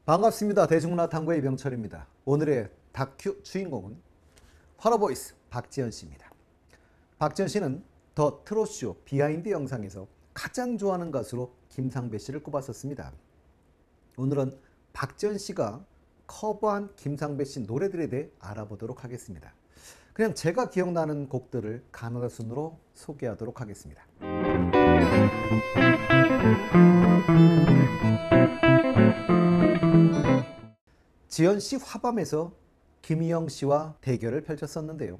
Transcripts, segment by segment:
반갑습니다. 대중문화 탐구의 이병철입니다. 오늘의 다큐 주인공은 화러보이스 박지현 씨입니다. 박지현 씨는 더 트롯쇼 비하인드 영상에서 가장 좋아하는 가수로 김상배 씨를 꼽았었습니다. 오늘은 박지현 씨가 커버한 김상배 씨 노래들에 대해 알아보도록 하겠습니다. 그냥 제가 기억나는 곡들을 가나다 순으로 소개하도록 하겠습니다. 지현 씨 화밤에서 김희영 씨와 대결을 펼쳤었는데요.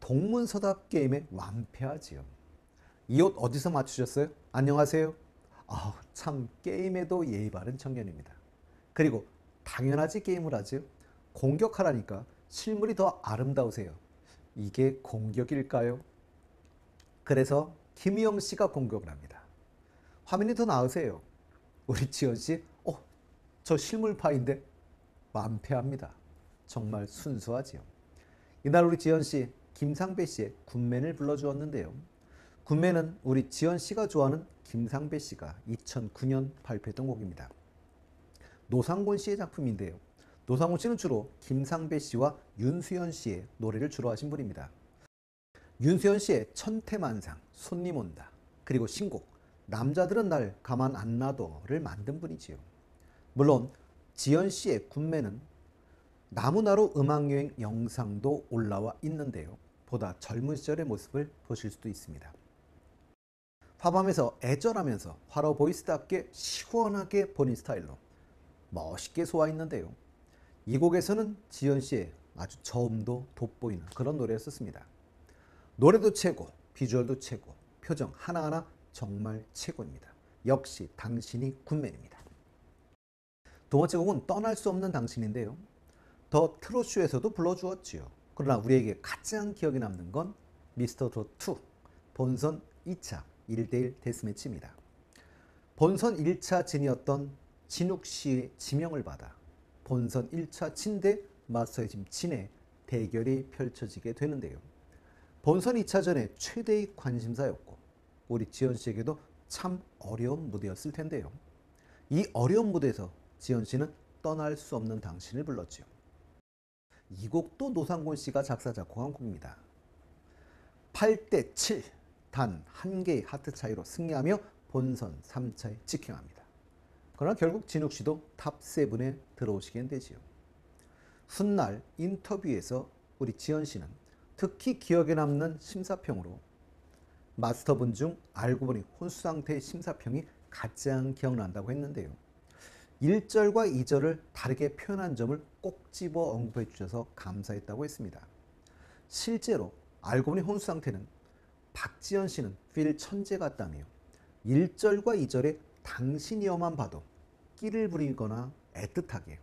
동문서답 게임에 완패하지요. 이 옷 어디서 맞추셨어요? 안녕하세요. 참 게임에도 예의 바른 청년입니다. 그리고 당연하지 게임을 하죠. 공격하라니까 실물이 더 아름다우세요. 이게 공격일까요? 그래서 김희영 씨가 공격을 합니다. 화면이 더 나으세요. 우리 지현 씨, 저 실물파인데 완패합니다. 정말 순수하지요. 이날 우리 지현 씨, 김상배 씨의 굿맨을 불러주었는데요. 굿맨은 우리 지현 씨가 좋아하는 김상배 씨가 2009년 발표했던 곡입니다. 노상곤 씨의 작품인데요. 노상곤 씨는 주로 김상배 씨와 윤수연 씨의 노래를 주로 하신 분입니다. 윤수연 씨의 천태만상, 손님 온다, 그리고 신곡 남자들은 날 가만 안 놔둬를 만든 분이지요. 물론 지현 씨의 굿맨은 나무나루 음악여행 영상도 올라와 있는데요. 보다 젊은 시절의 모습을 보실 수도 있습니다. 화밤에서 애절하면서 화러보이스답게 시원하게 본인 스타일로 멋있게 소화했는데요. 이 곡에서는 지현 씨의 아주 저음도 돋보이는 그런 노래였었습니다. 노래도 최고, 비주얼도 최고, 표정 하나하나 정말 최고입니다. 역시 당신이 굿맨입니다. 두 번째 곡은 떠날 수 없는 당신인데요. 더 트롯쇼에서도 불러주었지요. 그러나 우리에게 가장 기억에 남는 건 미스터 트롯2 본선 2차 1대1 데스매치입니다. 본선 1차 진이었던 진욱 씨의 지명을 받아 본선 1차 진 대 마스터의 짐 진의 대결이 펼쳐지게 되는데요. 본선 2차전의 최대의 관심사였고 우리 지현 씨에게도 참 어려운 무대였을 텐데요. 이 어려운 무대에서 지현 씨는 떠날 수 없는 당신을 불렀지요. 이 곡도 노상곤 씨가 작사 작곡한 곡입니다. 8대7 단 한 개의 하트 차이로 승리하며 본선 3차에 직행합니다. 그러나 결국 진욱 씨도 탑7에 들어오시게 되지요. 훗날 인터뷰에서 우리 지현 씨는 특히 기억에 남는 심사평으로 마스터분 중 알고 보니 혼수 상태의 심사평이 가장 기억난다고 했는데요. 1절과 2절을 다르게 표현한 점을 꼭 집어 언급해 주셔서 감사했다고 했습니다. 실제로 알고 보니 혼수 상태는 박지현 씨는 필 천재 같다며 1절과 2절에 당신이여만 봐도 끼를 부리거나 애틋하게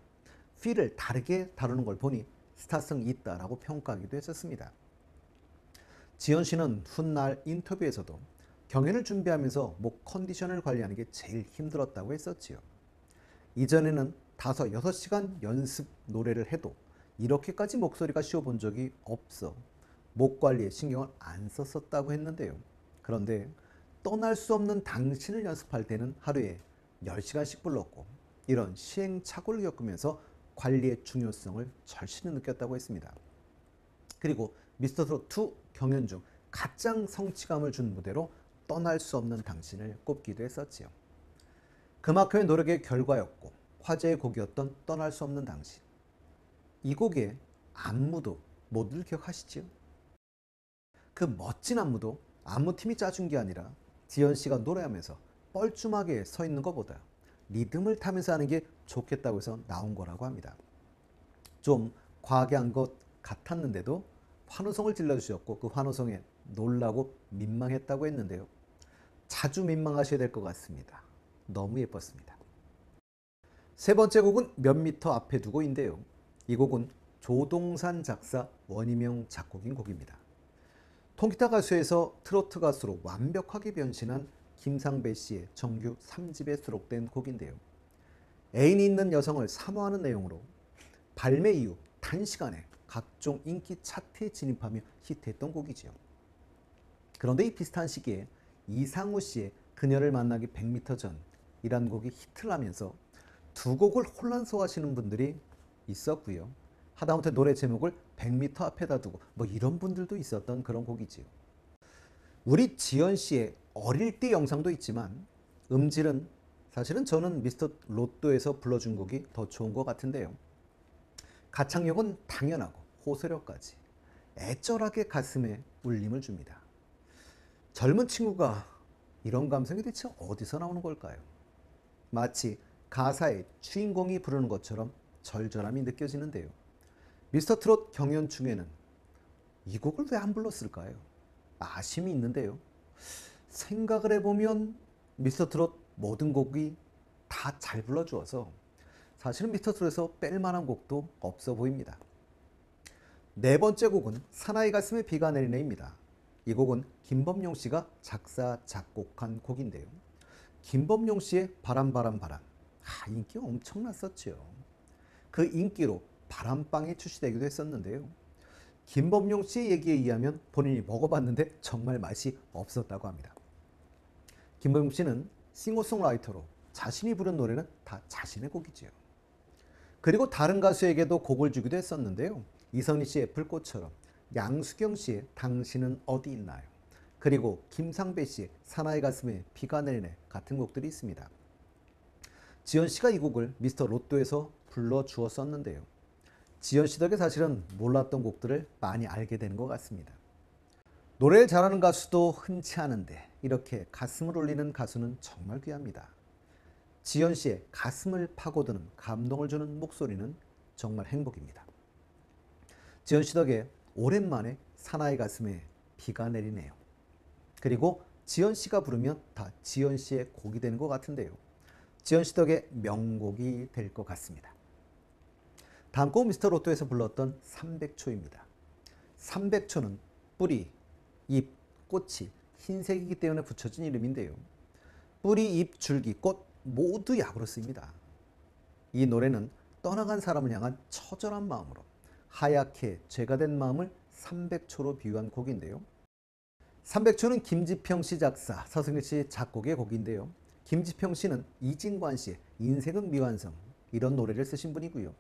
필을 다르게 다루는 걸 보니 스타성이 있다라고 평가하기도 했었습니다. 지현 씨는 훗날 인터뷰에서도 경연을 준비하면서 목 컨디션을 관리하는 게 제일 힘들었다고 했었지요. 이전에는 5, 6시간 연습 노래를 해도 이렇게까지 목소리가 쉬어본 적이 없어 목 관리에 신경을 안 썼었다고 했는데요. 그런데 떠날 수 없는 당신을 연습할 때는 하루에 10시간씩 불렀고 이런 시행착오를 겪으면서 관리의 중요성을 절실히 느꼈다고 했습니다. 그리고 미스터트롯2 경연 중 가장 성취감을 준 무대로 떠날 수 없는 당신을 꼽기도 했었지요. 그만큼의 노력의 결과였고 화제의 곡이었던 떠날 수 없는 당신. 이 곡의 안무도 모두들 기억하시지요? 그 멋진 안무도 안무팀이 짜준 게 아니라 지현 씨가 노래하면서 뻘쭘하게 서 있는 것보다 리듬을 타면서 하는 게 좋겠다고 해서 나온 거라고 합니다. 좀 과하게 한 것 같았는데도 환호성을 질러주셨고 그 환호성에 놀라고 민망했다고 했는데요. 자주 민망하셔야 될 것 같습니다. 너무 예뻤습니다. 세 번째 곡은 몇 미터 앞에 두고인데요. 이 곡은 조동산 작사 원희명 작곡인 곡입니다. 통기타 가수에서 트로트 가수로 완벽하게 변신한 김상배 씨의 정규 3집에 수록된 곡인데요. 애인이 있는 여성을 사모하는 내용으로 발매 이후 단시간에 각종 인기 차트에 진입하며 히트했던 곡이지요. 그런데 이 비슷한 시기에 이상우 씨의 그녀를 만나기 100m 전이란 곡이 히트를 하면서 두 곡을 혼란스러워하시는 분들이 있었고요. 하다못해 노래 제목을 100m 앞에다 두고 뭐 이런 분들도 있었던 그런 곡이지요. 우리 지연 씨의 어릴 때 영상도 있지만 음질은 사실은 저는 미스터 로또에서 불러준 곡이 더 좋은 것 같은데요. 가창력은 당연하고 호소력까지 애절하게 가슴에 울림을 줍니다. 젊은 친구가 이런 감성이 대체 어디서 나오는 걸까요? 마치 가사의 주인공이 부르는 것처럼 절절함이 느껴지는데요. 미스터 트롯 경연중에는 이 곡을 왜 안 불렀을까요? 아쉬움이 있는데요. 생각을 해보면 미스터 트롯 모든 곡이 다 잘 불러주어서 사실은 미스터 트롯에서 뺄 만한 곡도 없어 보입니다. 네 번째 곡은 사나이 가슴에 비가 내리네입니다. 이 곡은 김범용 씨가 작사 작곡한 곡인데요. 김범용 씨의 바람 인기 엄청났었죠. 그 인기로 바람빵이 출시되기도 했었는데요. 김범용 씨의 얘기에 의하면 본인이 먹어봤는데 정말 맛이 없었다고 합니다. 김범용 씨는 싱어송라이터로 자신이 부른 노래는 다 자신의 곡이지요. 그리고 다른 가수에게도 곡을 주기도 했었는데요. 이선희 씨의 불꽃처럼, 양수경 씨의 당신은 어디 있나요? 그리고 김상배 씨의 사나이 가슴에 비가 내리네 같은 곡들이 있습니다. 지연 씨가 이 곡을 미스터 로또에서 불러주었었는데요. 지연 씨 덕에 사실은 몰랐던 곡들을 많이 알게 되는 것 같습니다. 노래를 잘하는 가수도 흔치 않은데 이렇게 가슴을 울리는 가수는 정말 귀합니다. 지연 씨의 가슴을 파고드는 감동을 주는 목소리는 정말 행복입니다. 지연 씨 덕에 오랜만에 사나이 가슴에 비가 내리네요. 그리고 지연 씨가 부르면 다 지연 씨의 곡이 되는 것 같은데요. 지연 씨 덕에 명곡이 될 것 같습니다. 다음 곡은 미스터 로또에서 불렀던 300초입니다. 300초는 뿌리, 잎, 꽃이 흰색이기 때문에 붙여진 이름인데요. 뿌리, 잎, 줄기, 꽃 모두 약으로 쓰입니다. 이 노래는 떠나간 사람을 향한 처절한 마음으로 하얗게 죄가 된 마음을 300초로 비유한 곡인데요. 300초는 김지평 씨 작사, 서승일 씨 작곡의 곡인데요. 김지평 씨는 이진관 씨의 인생은 미완성 이런 노래를 쓰신 분이고요.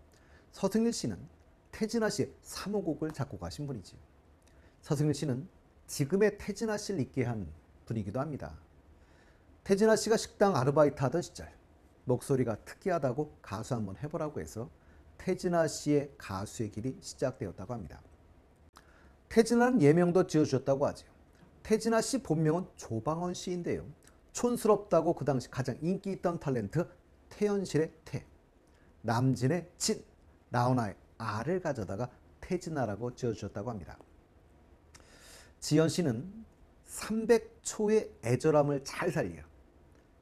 서승일 씨는 태진아 씨의 3호곡을 작곡하신 분이지요. 서승일 씨는 지금의 태진아 씨를 있게 한 분이기도 합니다. 태진아 씨가 식당 아르바이트 하던 시절 목소리가 특이하다고 가수 한번 해보라고 해서 태진아 씨의 가수의 길이 시작되었다고 합니다. 태진아는 예명도 지어주셨다고 하죠. 태진아 씨 본명은 조방원 씨인데요. 촌스럽다고 그 당시 가장 인기 있던 탤런트 태연실의 태, 남진의 진, 나훈아의 아를 가져다가 태진아라고 지어주셨다고 합니다. 지연 씨는 300초의 애절함을 잘 살려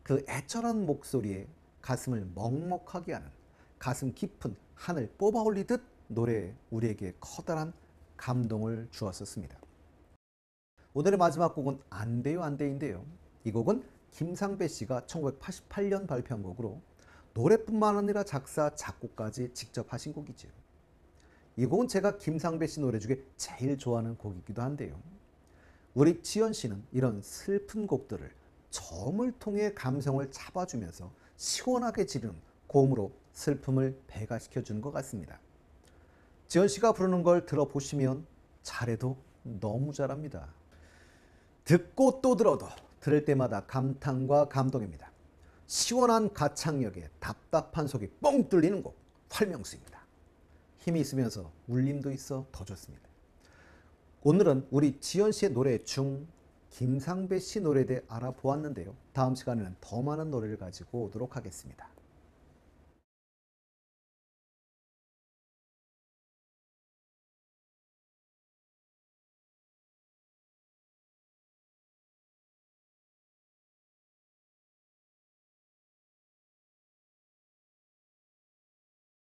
그 애절한 목소리에 가슴을 먹먹하게 하는 가슴 깊은 하늘 뽑아 올리듯 노래에 우리에게 커다란 감동을 주었었습니다. 오늘의 마지막 곡은 안 돼요 안 돼인데요. 이 곡은 김상배 씨가 1988년 발표한 곡으로 노래뿐만 아니라 작사, 작곡까지 직접 하신 곡이죠. 이 곡은 제가 김상배 씨 노래 중에 제일 좋아하는 곡이기도 한데요. 우리 지연 씨는 이런 슬픈 곡들을 저음을 통해 감성을 잡아주면서 시원하게 지르는 고음으로 슬픔을 배가시켜주는 것 같습니다. 지연 씨가 부르는 걸 들어보시면 잘해도 너무 잘합니다. 듣고 또 들어도 들을 때마다 감탄과 감동입니다. 시원한 가창력에 답답한 속이 뻥 뚫리는 곡 활명수입니다. 힘이 있으면서 울림도 있어 더 좋습니다. 오늘은 우리 지연 씨의 노래 중 김상배 씨 노래에 대해 알아보았는데요. 다음 시간에는 더 많은 노래를 가지고 오도록 하겠습니다.